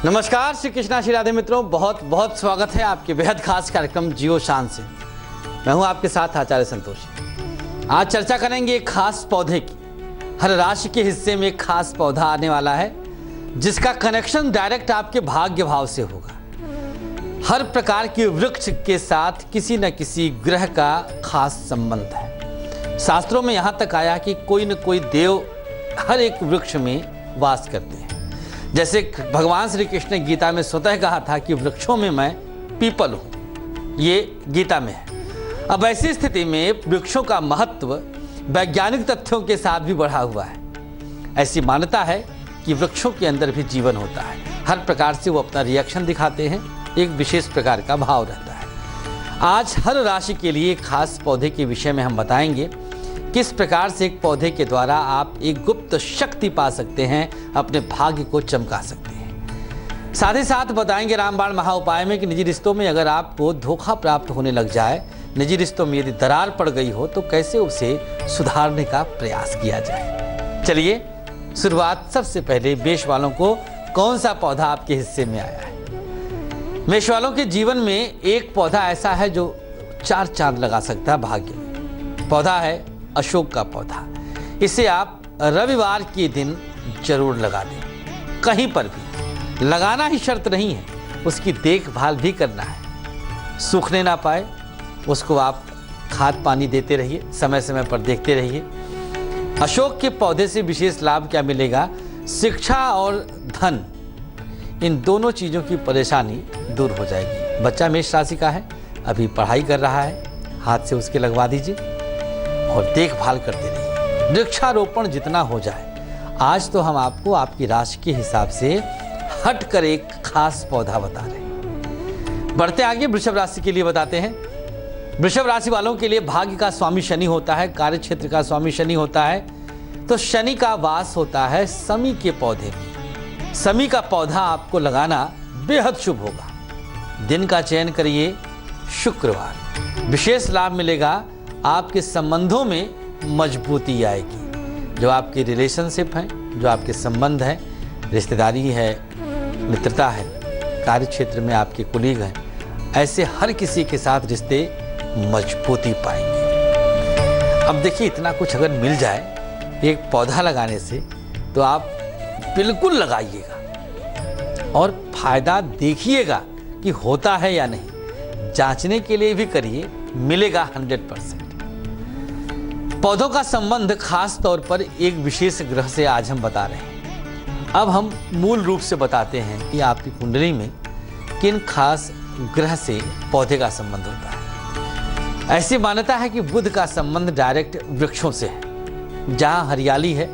नमस्कार, श्री कृष्णा श्री राधे मित्रों, बहुत बहुत स्वागत है आपके बेहद खास कार्यक्रम जियो शान से। मैं हूं आपके साथ आचार्य संतोष। आज चर्चा करेंगे एक खास पौधे की। हर राशि के हिस्से में एक खास पौधा आने वाला है जिसका कनेक्शन डायरेक्ट आपके भाग्य भाव से होगा। हर प्रकार के वृक्ष के साथ किसी न किसी ग्रह का खास संबंध है। शास्त्रों में यहाँ तक आया कि कोई न कोई देव हर एक वृक्ष में वास करते हैं। जैसे भगवान श्री कृष्ण ने गीता में स्वतः कहा था कि वृक्षों में मैं पीपल हूँ, ये गीता में है। अब ऐसी स्थिति में वृक्षों का महत्व वैज्ञानिक तथ्यों के साथ भी बढ़ा हुआ है। ऐसी मान्यता है कि वृक्षों के अंदर भी जीवन होता है। हर प्रकार से वो अपना रिएक्शन दिखाते हैं, एक विशेष प्रकार का भाव रहता है। आज हर राशि के लिए एक खास पौधे के विषय में हम बताएंगे किस प्रकार से एक पौधे के द्वारा आप एक गुप्त शक्ति पा सकते हैं, अपने भाग्य को चमका सकते हैं। साथ ही साथ बताएंगे रामबाण महाउपाय में कि निजी रिश्तों में अगर आपको धोखा प्राप्त होने लग जाए, निजी रिश्तों में यदि दरार पड़ गई हो तो कैसे उसे सुधारने का प्रयास किया जाए। चलिए शुरुआत सबसे पहले मेष वालों को कौन सा पौधा आपके हिस्से में आया है। मेष वालों के जीवन में एक पौधा ऐसा है जो 4 चांद लगा सकता है भाग्य में। पौधा है अशोक का पौधा। इसे आप रविवार के दिन जरूर लगा दें। कहीं पर भी लगाना ही शर्त नहीं है, उसकी देखभाल भी करना है। सूखने ना पाए उसको आप खाद पानी देते रहिए, समय समय पर देखते रहिए। अशोक के पौधे से विशेष लाभ क्या मिलेगा? शिक्षा और धन, इन दोनों चीज़ों की परेशानी दूर हो जाएगी। बच्चा मेष राशि का है, अभी पढ़ाई कर रहा है, हाथ से उसके लगवा दीजिए और देखभाल करते रहिए। वृक्षारोपण जितना हो जाए। आज तो हम आपको आपकी राशि के हिसाब से हटकर एक खास पौधा बता रहे हैं। बढ़ते आगे वृषभ राशि के लिए बताते हैं। वृषभ राशि वालों के लिए भाग्य का स्वामी शनि होता है, कार्य क्षेत्र का स्वामी शनि होता है। तो शनि का वास होता है समी के पौधे में। समी का पौधा आपको लगाना बेहद शुभ होगा। दिन का चयन करिए शुक्रवार। विशेष लाभ मिलेगा, आपके संबंधों में मजबूती आएगी। जो आपकी रिलेशनशिप हैं, जो आपके संबंध हैं, रिश्तेदारी है, मित्रता है, कार्य क्षेत्र में आपके कुलीग हैं, ऐसे हर किसी के साथ रिश्ते मजबूती पाएंगे। अब देखिए, इतना कुछ अगर मिल जाए एक पौधा लगाने से तो आप बिल्कुल लगाइएगा और फायदा देखिएगा कि होता है या नहीं। जांचने के लिए भी करिए, मिलेगा 100%। पौधों का संबंध खास तौर पर एक विशेष ग्रह से आज हम बता रहे हैं। अब हम मूल रूप से बताते हैं कि आपकी कुंडली में किन खास ग्रह से पौधे का संबंध होता है। ऐसी मान्यता है कि बुध का संबंध डायरेक्ट वृक्षों से है। जहां हरियाली है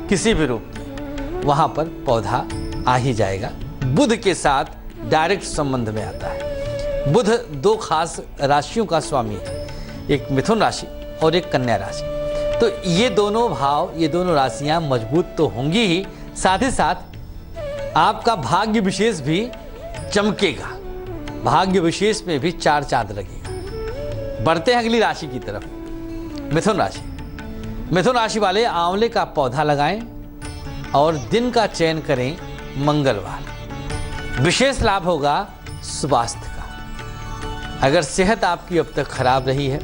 किसी भी रूप में, वहां पर पौधा आ ही जाएगा। बुध के साथ डायरेक्ट संबंध में आता है। बुध 2 खास राशियों का स्वामी है, एक मिथुन राशि और एक कन्या राशि। तो ये दोनों भाव, ये दोनों राशियां मजबूत तो होंगी ही, साथ ही साथ आपका भाग्य विशेष भी चमकेगा। भाग्य विशेष में भी 4 चांद लगेगा। बढ़ते हैं अगली राशि की तरफ, मिथुन राशि। मिथुन राशि वाले आंवले का पौधा लगाएं और दिन का चयन करें मंगलवार। विशेष लाभ होगा स्वास्थ्य का। अगर सेहत आपकी अब तक खराब रही है,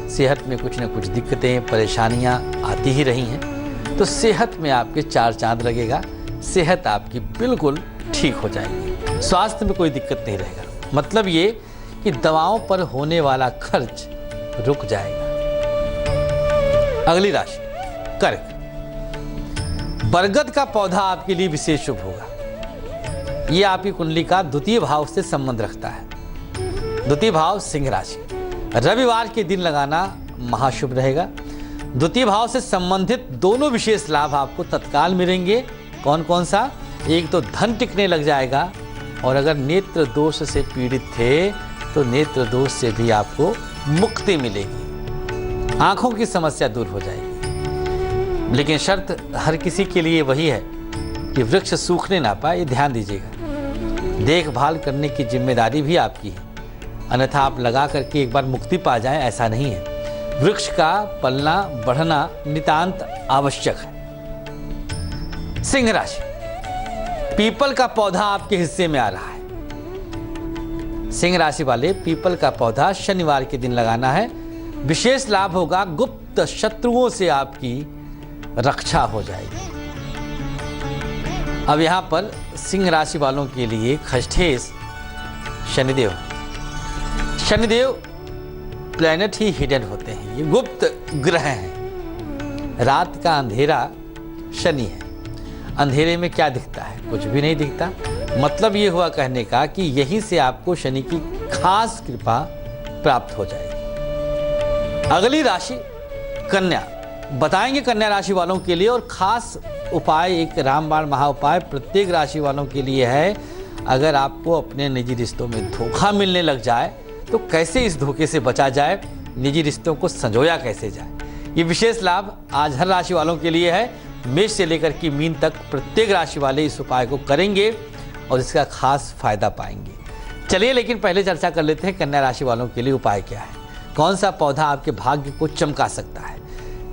सेहत में कुछ न कुछ दिक्कतें परेशानियां आती ही रही हैं, तो सेहत में आपके 4 चांद लगेगा। सेहत आपकी बिल्कुल ठीक हो जाएगी। स्वास्थ्य में कोई दिक्कत नहीं रहेगा। मतलब ये कि दवाओं पर होने वाला खर्च रुक जाएगा। अगली राशि कर्क। बरगद का पौधा आपके लिए विशेष शुभ होगा। ये आपकी कुंडली का द्वितीय भाव से संबंध रखता है। द्वितीय भाव सिंह राशि। रविवार के दिन लगाना महाशुभ रहेगा। द्वितीय भाव से संबंधित दोनों विशेष लाभ आपको तत्काल मिलेंगे। कौन कौन सा? एक तो धन टिकने लग जाएगा, और अगर नेत्र दोष से पीड़ित थे तो नेत्र दोष से भी आपको मुक्ति मिलेगी। आंखों की समस्या दूर हो जाएगी। लेकिन शर्त हर किसी के लिए वही है कि वृक्ष सूखने ना पाए, ये ध्यान दीजिएगा। देखभाल करने की जिम्मेदारी भी आपकी है, अन्यथा आप लगा करके एक बार मुक्ति पा जाएं, ऐसा नहीं है। वृक्ष का पलना बढ़ना नितांत आवश्यक है। सिंह राशि। पीपल का पौधा आपके हिस्से में आ रहा है। सिंह राशि वाले, पीपल का पौधा शनिवार के दिन लगाना है। विशेष लाभ होगा, गुप्त शत्रुओं से आपकी रक्षा हो जाएगी। अब यहां पर सिंह राशि वालों के लिए खष्ठेश शनिदेव। शनिदेव प्लैनेट ही हिडन होते हैं, ये गुप्त ग्रह हैं। रात का अंधेरा शनि है। अंधेरे में क्या दिखता है? कुछ भी नहीं दिखता। मतलब ये हुआ कहने का कि यहीं से आपको शनि की खास कृपा प्राप्त हो जाएगी। अगली राशि कन्या, बताएंगे कन्या राशि वालों के लिए। और खास उपाय, एक रामबाण महा उपाय प्रत्येक राशि वालों के लिए है। अगर आपको अपने निजी रिश्तों में धोखा मिलने लग जाए तो कैसे इस धोखे से बचा जाए, निजी रिश्तों को संजोया कैसे जाए, ये विशेष लाभ आज हर राशि वालों के लिए है। मेष से लेकर के मीन तक प्रत्येक राशि वाले इस उपाय को करेंगे और इसका खास फायदा पाएंगे। चलिए लेकिन पहले चर्चा कर लेते हैं कन्या राशि वालों के लिए उपाय क्या है, कौन सा पौधा आपके भाग्य को चमका सकता है।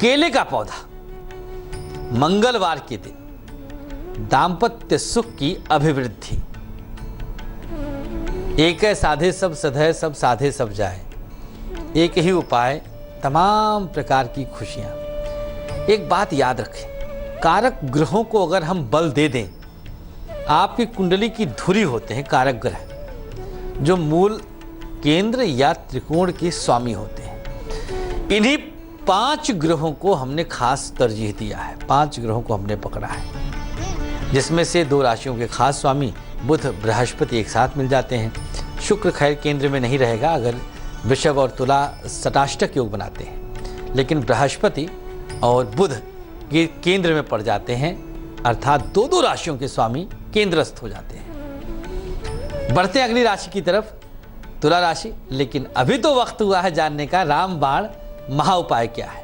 केले का पौधा, मंगलवार के दिन दाम्पत्य सुख की अभिवृद्धि। एक है साधे सब सधे सब, साधे सब जाए। एक ही उपाय, तमाम प्रकार की खुशियां। एक बात याद रखें, कारक ग्रहों को अगर हम बल दे दें, आपकी कुंडली की धुरी होते हैं कारक ग्रह, जो मूल केंद्र या त्रिकोण के स्वामी होते हैं। इन्हीं 5 ग्रहों को हमने खास तरजीह दिया है। 5 ग्रहों को हमने पकड़ा है, जिसमें से 2 राशियों के खास स्वामी बुध बृहस्पति एक साथ मिल जाते हैं। शुक्र खैर केंद्र में नहीं रहेगा, अगर वृषभ और तुला सटाष्टक योग बनाते हैं, लेकिन बृहस्पति और बुध ये केंद्र में पड़ जाते हैं, अर्थात 2 राशियों के स्वामी केंद्रस्थ हो जाते हैं। बढ़ते हैं अगली राशि की तरफ, तुला राशि। लेकिन अभी तो वक्त हुआ है जानने का रामबाण महा उपाय क्या है।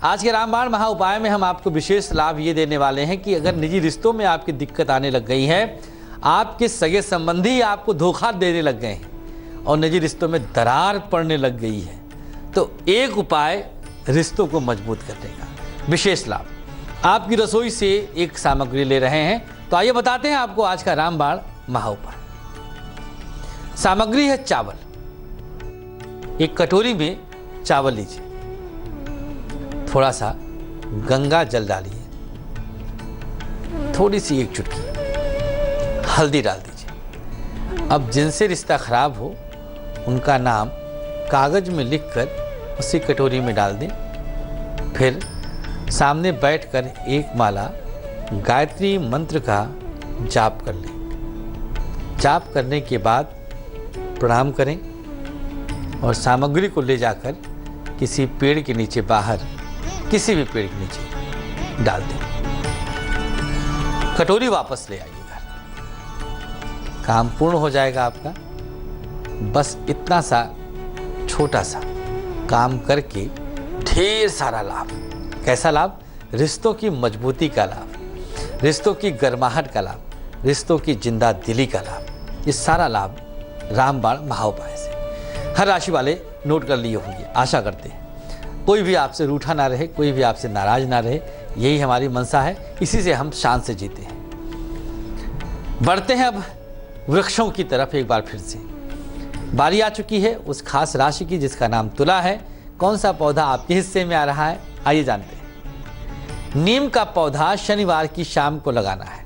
आज के रामबाण महा उपाय में हम आपको विशेष लाभ ये देने वाले हैं कि अगर निजी रिश्तों में आपकी दिक्कत आने लग गई है, आपके सगे संबंधी आपको धोखा देने लग गए हैं और निजी रिश्तों में दरार पड़ने लग गई है, तो एक उपाय रिश्तों को मजबूत करने का विशेष लाभ। आपकी रसोई से एक सामग्री ले रहे हैं, तो आइए बताते हैं आपको आज का रामबाण महा उपाय। सामग्री है चावल। एक कटोरी में चावल लीजिए, थोड़ा सा गंगा जल डालिए, थोड़ी सी एक चुटकी हल्दी डाल दीजिए। अब जिनसे रिश्ता खराब हो उनका नाम कागज में लिखकर उसी कटोरी में डाल दें। फिर सामने बैठकर एक माला गायत्री मंत्र का जाप कर लें। जाप करने के बाद प्रणाम करें और सामग्री को ले जाकर किसी पेड़ के नीचे, बाहर किसी भी पेड़ के नीचे डाल दें। कटोरी वापस ले आइए घर। काम पूर्ण हो जाएगा आपका। बस इतना सा छोटा सा काम करके ढेर सारा लाभ। कैसा लाभ? रिश्तों की मजबूती का लाभ, रिश्तों की गर्माहट का लाभ, रिश्तों की जिंदा दिली का लाभ। ये सारा लाभ रामबाण महाउपाय से हर राशि वाले नोट कर लिए होंगे, आशा करते हैं। कोई भी आपसे रूठा ना रहे, कोई भी आपसे नाराज ना रहे, यही हमारी मंशा है। इसी से हम शान से जीते हैं। बढ़ते हैं अब वृक्षों की तरफ एक बार फिर से। बारी आ चुकी है उस खास राशि की जिसका नाम तुला है। कौन सा पौधा आपके हिस्से में आ रहा है, आइए जानते हैं। नीम का पौधा शनिवार की शाम को लगाना है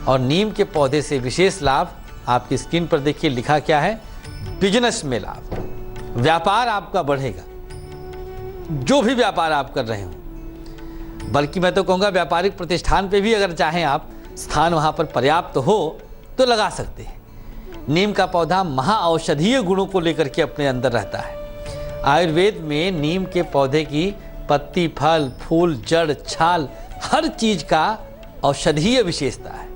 और नीम के पौधे से विशेष लाभ आपकी स्क्रीन पर देखिए लिखा क्या है। बिजनेस में लाभ, व्यापार आपका बढ़ेगा, जो भी व्यापार आप कर रहे हो। बल्कि मैं तो कहूँगा व्यापारिक प्रतिष्ठान पे भी अगर चाहें आप, स्थान वहाँ पर पर्याप्त हो तो लगा सकते हैं। नीम का पौधा महाऔषधीय गुणों को लेकर के अपने अंदर रहता है। आयुर्वेद में नीम के पौधे की पत्ती, फल, फूल, जड़, छाल, हर चीज का औषधीय विशेषता है।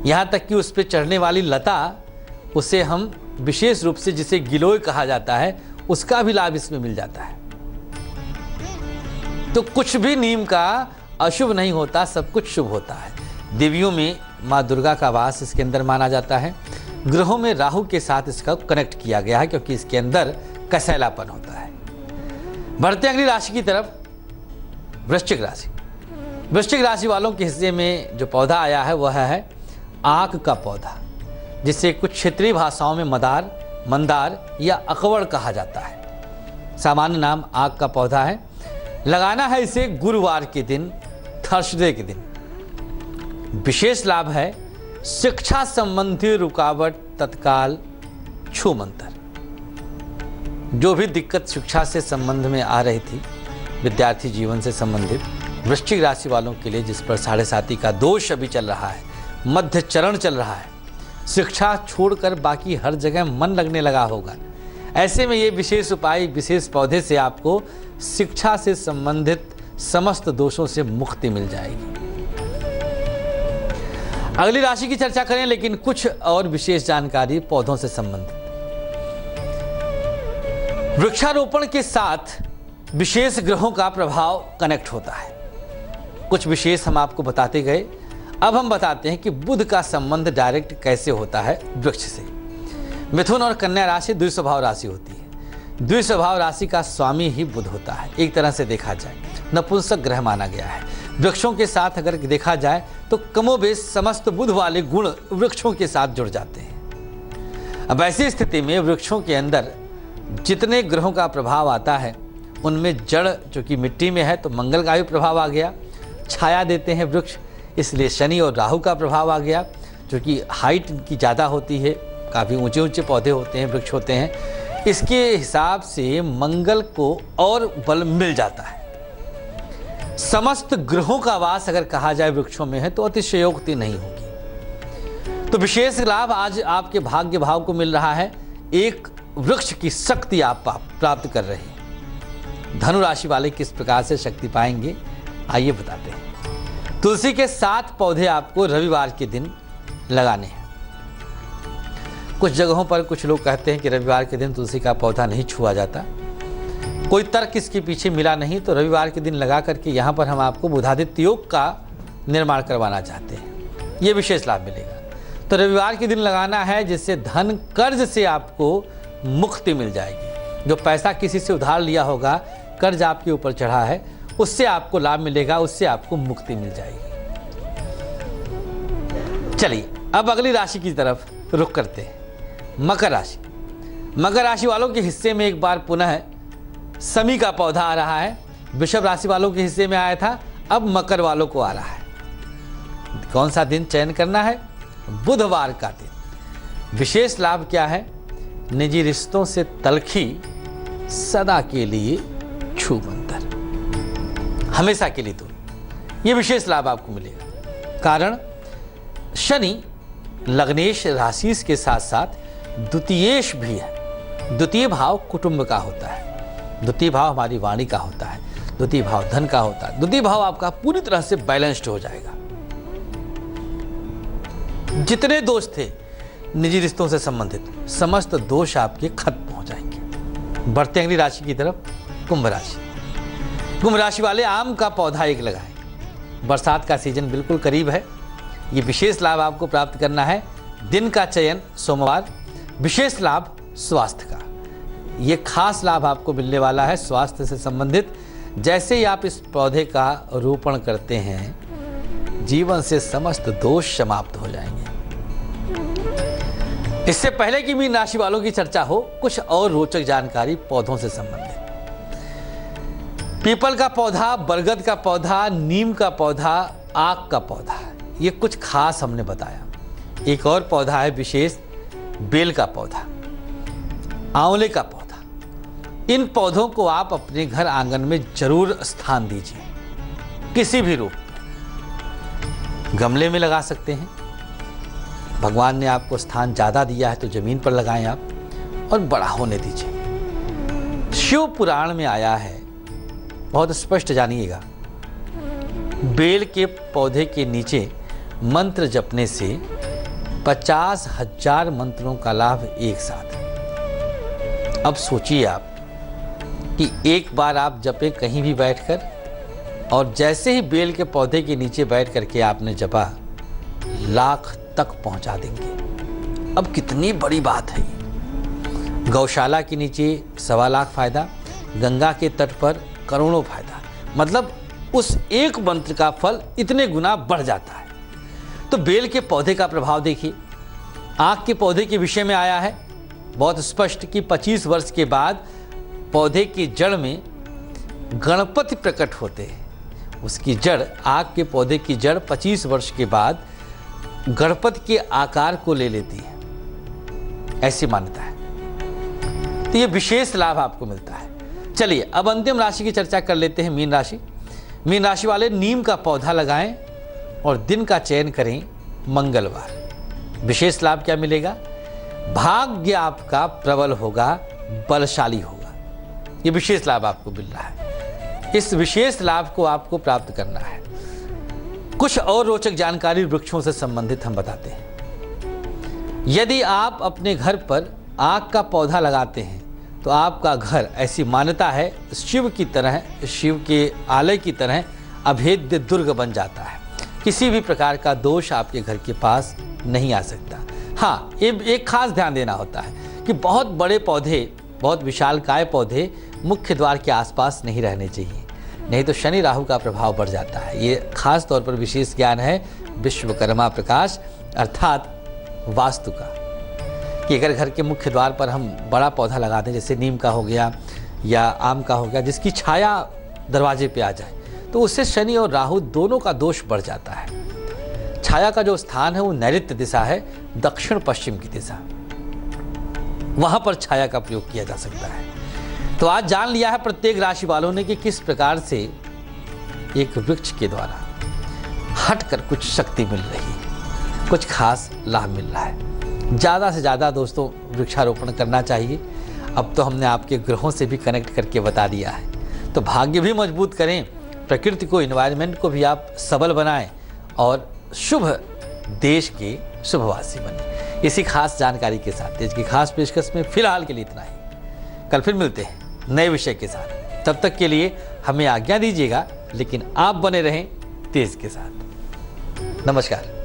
यहाँ तक कि उस पर चढ़ने वाली लता, उसे हम विशेष रूप से जिसे गिलोय कहा जाता है, उसका भी लाभ इसमें मिल जाता है। तो कुछ भी नीम का अशुभ नहीं होता, सब कुछ शुभ होता है। देवियों में माँ दुर्गा का वास इसके अंदर माना जाता है। ग्रहों में राहु के साथ इसका कनेक्ट किया गया है क्योंकि इसके अंदर कसैलापन होता है। बढ़ते अगली राशि की तरफ। वृश्चिक राशि। वृश्चिक राशि वालों के हिस्से में जो पौधा आया है वह है आक का पौधा, जिसे कुछ क्षेत्रीय भाषाओं में मंदार या अकवड़ कहा जाता है। सामान्य नाम आक का पौधा है। लगाना है इसे गुरुवार के दिन, थर्सडे के दिन। विशेष लाभ है शिक्षा संबंधी रुकावट तत्काल छू मंतर। जो भी दिक्कत शिक्षा से संबंध में आ रही थी, विद्यार्थी जीवन से संबंधित, वृश्चिक राशि वालों के लिए जिस पर 7.5 का दोष अभी चल रहा है, मध्य चरण चल रहा है, शिक्षा छोड़कर बाकी हर जगह मन लगने लगा होगा। ऐसे में ये विशेष उपाय, विशेष पौधे से आपको शिक्षा से संबंधित समस्त दोषों से मुक्ति मिल जाएगी। अगली राशि की चर्चा करें, लेकिन कुछ और विशेष जानकारी पौधों से संबंधित। वृक्षारोपण के साथ विशेष ग्रहों का प्रभाव कनेक्ट होता है। कुछ विशेष हम आपको बताते गए, अब हम बताते हैं कि बुध का संबंध डायरेक्ट कैसे होता है वृक्ष से। मिथुन और कन्या राशि द्विस्वभाव राशि होती है। द्विस्वभाव राशि का स्वामी ही बुध होता है। एक तरह से देखा जाए नपुंसक ग्रह माना गया है। वृक्षों के साथ अगर देखा जाए तो कमोबेश समस्त बुध वाले गुण वृक्षों के साथ जुड़ जाते हैं। अब ऐसी स्थिति में वृक्षों के अंदर जितने ग्रहों का प्रभाव आता है, उनमें जड़ जो कि मिट्टी में है तो मंगल का भी प्रभाव आ गया, छाया देते हैं वृक्ष, इसलिए शनि और राहु का प्रभाव आ गया, जो कि हाइट इनकी ज़्यादा होती है, काफ़ी ऊंचे ऊंचे पौधे होते हैं, वृक्ष होते हैं। इसके हिसाब से मंगल को और बल मिल जाता है। समस्त ग्रहों का वास अगर कहा जाए वृक्षों में है तो अतिशयोक्ति नहीं होगी। तो विशेष लाभ आज आपके भाग्य भाव को मिल रहा है। एक वृक्ष की शक्ति आप प्राप्त कर रहे हैं। धनु राशि वाले किस प्रकार से शक्ति पाएंगे, आइए बताते हैं। तुलसी के 7 पौधे आपको रविवार के दिन लगाने हैं। कुछ जगहों पर कुछ लोग कहते हैं कि रविवार के दिन तुलसी का पौधा नहीं छुआ जाता। कोई तर्क इसके पीछे मिला नहीं, तो रविवार के दिन लगा करके यहाँ पर हम आपको बुधादित्य योग का निर्माण करवाना चाहते हैं। ये विशेष लाभ मिलेगा। तो रविवार के दिन लगाना है, जिससे धन कर्ज से आपको मुक्ति मिल जाएगी। जो पैसा किसी से उधार लिया होगा, कर्ज आपके ऊपर चढ़ा है, उससे आपको लाभ मिलेगा, उससे आपको मुक्ति मिल जाएगी। चलिए अब अगली राशि की तरफ रुख करते हैं। मकर राशि। मकर राशि वालों के हिस्से में एक बार पुनः समी का पौधा आ रहा है। वृषभ राशि वालों के हिस्से में आया था, अब मकर वालों को आ रहा है। कौन सा दिन चयन करना है? बुधवार का दिन। विशेष लाभ क्या है? निजी रिश्तों से तलखी सदा के लिए छूमंतर, हमेशा के लिए दूर। ये विशेष लाभ आपको मिलेगा। कारण शनि लग्नेश राशि के साथ साथ द्वितीयेश भी है। द्वितीय भाव कुटुंब का होता है, द्वितीय भाव हमारी वाणी का होता है, द्वितीय भाव धन का होता है। द्वितीय भाव आपका पूरी तरह से बैलेंस्ड हो जाएगा। जितने दोष थे निजी रिश्तों से संबंधित, समस्त दोष आपके खत्म हो जाएंगे। बढ़ते अगली राशि की तरफ, कुंभ राशि। कुंभ राशि वाले आम का पौधा एक लगाएं। बरसात का सीजन बिल्कुल करीब है। ये विशेष लाभ आपको प्राप्त करना है। दिन का चयन सोमवार। विशेष लाभ स्वास्थ्य का। ये खास लाभ आपको मिलने वाला है स्वास्थ्य से संबंधित। जैसे ही आप इस पौधे का रोपण करते हैं, जीवन से समस्त दोष समाप्त हो जाएंगे। इससे पहले कि मीन राशि वालों की चर्चा हो, कुछ और रोचक जानकारी पौधों से संबंधित। पीपल का पौधा, बरगद का पौधा, नीम का पौधा, आक का पौधा, ये कुछ खास हमने बताया। एक और पौधा है विशेष, बेल का पौधा, आंवले का पौधा। इन पौधों को आप अपने घर आंगन में जरूर स्थान दीजिए, किसी भी रूप में। गमले में लगा सकते हैं, भगवान ने आपको स्थान ज़्यादा दिया है तो जमीन पर लगाएं आप, और बड़ा होने दीजिए। शिव पुराण में आया है, बहुत स्पष्ट जानिएगा, बेल के पौधे के नीचे मंत्र जपने से 50,000 मंत्रों का लाभ एक साथ। अब सोचिए आप कि एक बार आप जपे कहीं भी बैठकर, और जैसे ही बेल के पौधे के नीचे बैठ करके आपने जपा, लाख तक पहुंचा देंगे। अब कितनी बड़ी बात है ये। गौशाला के नीचे 1.25 लाख फायदा, गंगा के तट पर करोड़ों फायदा। मतलब उस एक मंत्र का फल इतने गुना बढ़ जाता है। तो बेल के पौधे का प्रभाव देखिए। आक के पौधे के विषय में आया है बहुत स्पष्ट कि 25 वर्ष के बाद पौधे की जड़ में गणपति प्रकट होते हैं। उसकी जड़, आक के पौधे की जड़ 25 वर्ष के बाद गणपति के आकार को ले लेती है, ऐसी मान्यता है। तो ये विशेष लाभ आपको मिलता है। चलिए अब अंतिम राशि की चर्चा कर लेते हैं, मीन राशि। मीन राशि वाले नीम का पौधा लगाएं और दिन का चयन करें मंगलवार। विशेष लाभ क्या मिलेगा? भाग्य आपका प्रबल होगा, बलशाली होगा। ये विशेष लाभ आपको मिल रहा है। इस विशेष लाभ को आपको प्राप्त करना है। कुछ और रोचक जानकारी वृक्षों से संबंधित हम बताते हैं। यदि आप अपने घर पर आक का पौधा लगाते हैं तो आपका घर, ऐसी मान्यता है, शिव की तरह, शिव के आलय की तरह अभेद्य दुर्ग बन जाता है। किसी भी प्रकार का दोष आपके घर के पास नहीं आ सकता। हाँ, एक खास ध्यान देना होता है कि बहुत बड़े पौधे, बहुत विशालकाय पौधे मुख्य द्वार के आसपास नहीं रहने चाहिए, नहीं तो शनि राहु का प्रभाव बढ़ जाता है। ये खास तौर पर विशेष ज्ञान है विश्वकर्मा प्रकाश अर्थात वास्तु का, कि अगर घर के मुख्य द्वार पर हम बड़ा पौधा लगा दें, जैसे नीम का हो गया या आम का हो गया, जिसकी छाया दरवाजे पे आ जाए, तो उससे शनि और राहु दोनों का दोष बढ़ जाता है। छाया का जो स्थान है वो नैऋत्य दिशा है, दक्षिण पश्चिम की दिशा, वहां पर छाया का प्रयोग किया जा सकता है। तो आज जान लिया है प्रत्येक राशि वालों ने कि किस प्रकार से एक वृक्ष के द्वारा हटकर कुछ शक्ति मिल रही है, कुछ खास लाभ मिल रहा है। ज़्यादा से ज़्यादा दोस्तों वृक्षारोपण करना चाहिए। अब तो हमने आपके ग्रहों से भी कनेक्ट करके बता दिया है। तो भाग्य भी मजबूत करें, प्रकृति को, इन्वायरमेंट को भी आप सबल बनाएं और शुभ देश के शुभवासी बने। इसी खास जानकारी के साथ देश की खास पेशकश में फिलहाल के लिए इतना ही। कल फिर मिलते हैं नए विषय के साथ। तब तक के लिए हमें आज्ञा दीजिएगा, लेकिन आप बने रहें तेज के साथ। नमस्कार।